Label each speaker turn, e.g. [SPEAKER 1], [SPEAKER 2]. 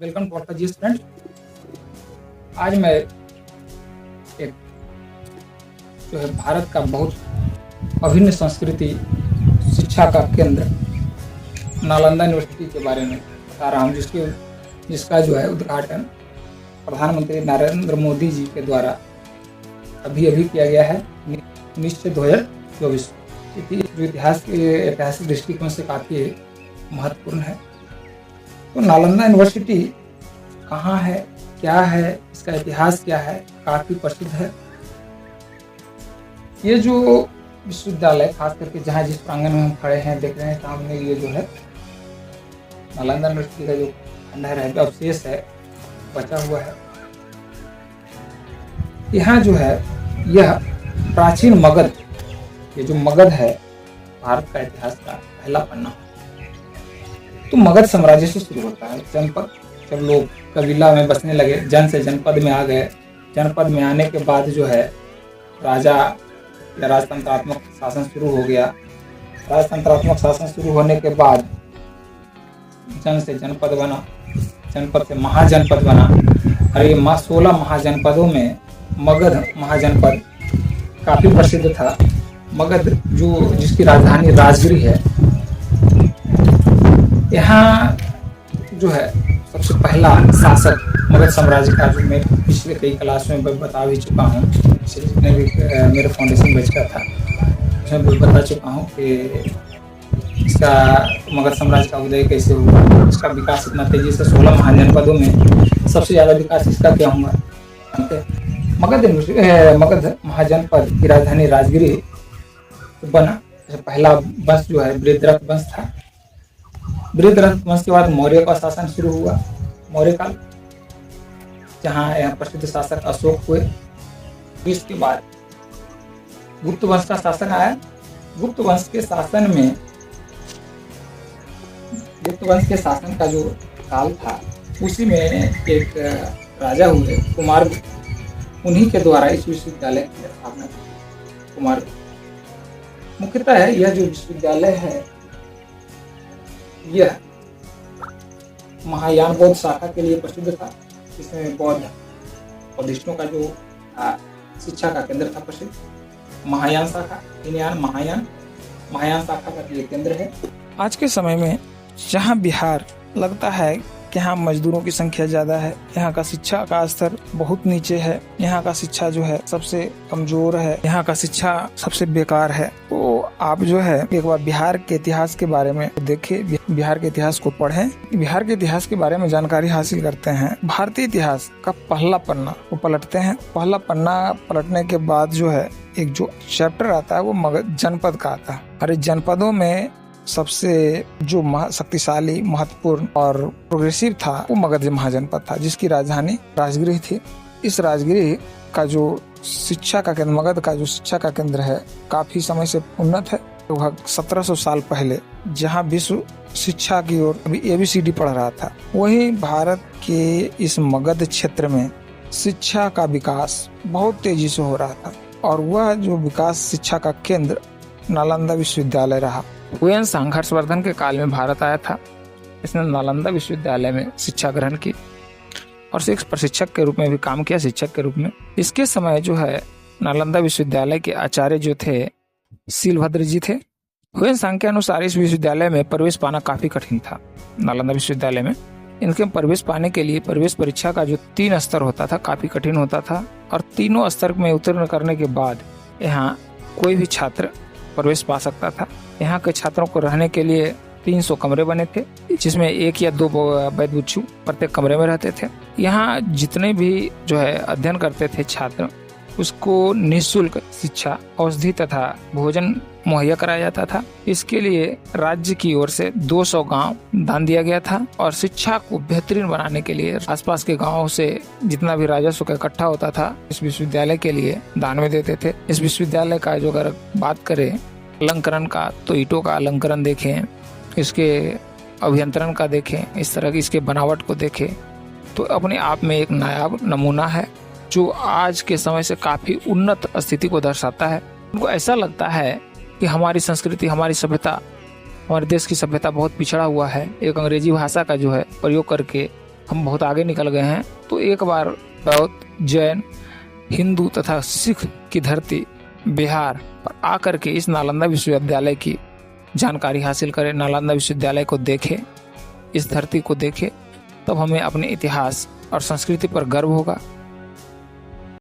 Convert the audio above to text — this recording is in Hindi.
[SPEAKER 1] वेलकम टू आपका जीएस फ्रेंड। आज मैं एक जो है भारत का बहुत अभिन्न संस्कृति शिक्षा का केंद्र नालंदा यूनिवर्सिटी के बारे में बता रहा हूँ, जिसका जो है उद्घाटन प्रधानमंत्री नरेंद्र मोदी जी के द्वारा अभी किया गया है 19/6/2024। जो इतिहास के ऐतिहासिक दृष्टिकोण से काफ़ी महत्वपूर्ण है। तो नालंदा यूनिवर्सिटी कहाँ है, क्या है, इसका इतिहास क्या है, काफ़ी प्रसिद्ध है। ये जो विश्वविद्यालय खास करके जहाँ जिस प्रांगण में हम खड़े हैं देख रहे हैं सामने, ये जो है नालंदा यूनिवर्सिटी का जो खंडहर है, जो अवशेष है, बचा हुआ है। यहाँ जो है यह प्राचीन मगध, ये जो मगध है भारत का इतिहास का पहला पन्ना। तो मगध साम्राज्य से शुरू होता है। जनपद, जब लोग कबीला में बसने लगे, जन से जनपद में आ गए। जनपद में आने के बाद जो है राजा या राजतंत्रात्मक शासन शुरू हो गया। राजतंत्रात्मक शासन शुरू होने के बाद जन से जनपद बना, जनपद से महाजनपद बना। और ये 16 महाजनपदों में मगध महाजनपद काफी प्रसिद्ध था। मगध जिसकी राजधानी राजगिरी है, यहाँ जो है सबसे पहला शासक मगध साम्राज्य का, जो मैं पिछले कई क्लास में बता भी चुका हूँ, जितने भी मेरे फाउंडेशन बैच का था उसमें भी बता चुका हूँ कि इसका मगध साम्राज्य का उदय कैसे हुआ, इसका विकास इतना तेजी से 16 महाजनपदों में सबसे ज़्यादा विकास इसका क्या हुआ। ठीक है, मगध महाजनपद की राजधानी राजगिरी बना। पहला वंश जो है बृहद्रथ वंश था। बृहद्रथ वंश के बाद मौर्य का शासन शुरू हुआ, मौर्य काल, जहाँ यहाँ प्रसिद्ध शासक अशोक हुए। इसके बाद गुप्त वंश का शासन आया। गुप्त वंश के शासन का जो काल था, उसी में एक राजा हुए कुमार, उन्हीं के द्वारा इस विश्वविद्यालय की स्थापना की। कुमार मुख्यतः है यह जो विश्वविद्यालय है, यह महायान बौद्ध शाखा के लिए प्रसिद्ध था। इसमें बौद्धिस्टों का जो शिक्षा का केंद्र था प्रसिद्ध। महायान शाखा, महायान शाखा का ये केंद्र है। आज के समय में जहाँ बिहार लगता है कि यहाँ मजदूरों की संख्या ज्यादा है, यहाँ का शिक्षा का स्तर बहुत नीचे है, यहाँ का शिक्षा जो है सबसे कमजोर है, यहाँ का शिक्षा सबसे बेकार है, तो आप जो है एक बार बिहार के इतिहास के बारे में देखें, बिहार के इतिहास को पढ़ें, बिहार के इतिहास के बारे में जानकारी हासिल करते हैं। भारतीय इतिहास का पहला पन्ना को पलटते हैं। पहला पन्ना पलटने के बाद जो है एक जो चैप्टर आता है वो मगध जनपद का आता है। और जनपदों में सबसे जो शक्तिशाली, महत्वपूर्ण और प्रोग्रेसिव था वो मगध महाजनपद था, जिसकी राजधानी राजगिरी थी। इस राजगिरी का जो शिक्षा का केंद्र, मगध का जो शिक्षा का केंद्र है, काफी समय से उन्नत है। लगभग 1700 साल पहले जहाँ विश्व शिक्षा की ओर अभी ABCD पढ़ रहा था, वही भारत के इस मगध क्षेत्र में शिक्षा का विकास बहुत तेजी से हो रहा था। और वह जो विकास शिक्षा का केंद्र नालंदा विश्वविद्यालय रहा। हुएन सांग हर्षवर्धन के काल में भारत आया था। इसने नालंदा विश्वविद्यालय में शिक्षा ग्रहण की और एक प्रशिक्षक के रूप में भी काम किया, शिक्षक के रूप में। इसके समय जो है नालंदा विश्वविद्यालय के आचार्य जो थे शीलभद्र जी थे। हुएन सांग के अनुसार इस विश्वविद्यालय में प्रवेश पाना काफी कठिन था। नालंदा विश्वविद्यालय में इनके प्रवेश पाने के लिए प्रवेश परीक्षा का जो 3 स्तर होता था, काफी कठिन होता था। और तीनों स्तर में उत्तीर्ण करने के बाद यहाँ कोई भी छात्र प्रवेश पा सकता था। यहाँ के छात्रों को रहने के लिए 300 कमरे बने थे, जिसमें 1 या 2 वैध भिक्षु प्रत्येक कमरे में रहते थे। यहाँ जितने भी जो है अध्ययन करते थे छात्र, उसको निःशुल्क शिक्षा, औषधि तथा भोजन मुहैया कराया जाता था। इसके लिए राज्य की ओर से 200 गांव दान दिया गया था। और शिक्षा को बेहतरीन बनाने के लिए आसपास के गांवों से जितना भी राजस्व का इकट्ठा होता था, इस विश्वविद्यालय के लिए दान में देते थे। इस विश्वविद्यालय का जो अगर बात करें अलंकरण का, तो ईंटों का अलंकरण देखें, इसके अभियंत्रण का देखें, इस तरह की इसके बनावट को देखें, तो अपने आप में एक नायाब नमूना है, जो आज के समय से काफी उन्नत स्थिति को दर्शाता है। उनको ऐसा लगता है कि हमारी संस्कृति, हमारी सभ्यता, हमारे देश की सभ्यता बहुत पिछड़ा हुआ है। एक अंग्रेजी भाषा का जो है प्रयोग करके हम बहुत आगे निकल गए हैं, तो एक बार बौद्ध, जैन, हिंदू तथा सिख की धरती बिहार पर आकर के इस नालंदा विश्वविद्यालय की जानकारी हासिल करें, नालंदा विश्वविद्यालय को देखें, इस धरती को देखें, तब हमें अपने इतिहास और संस्कृति पर गर्व होगा।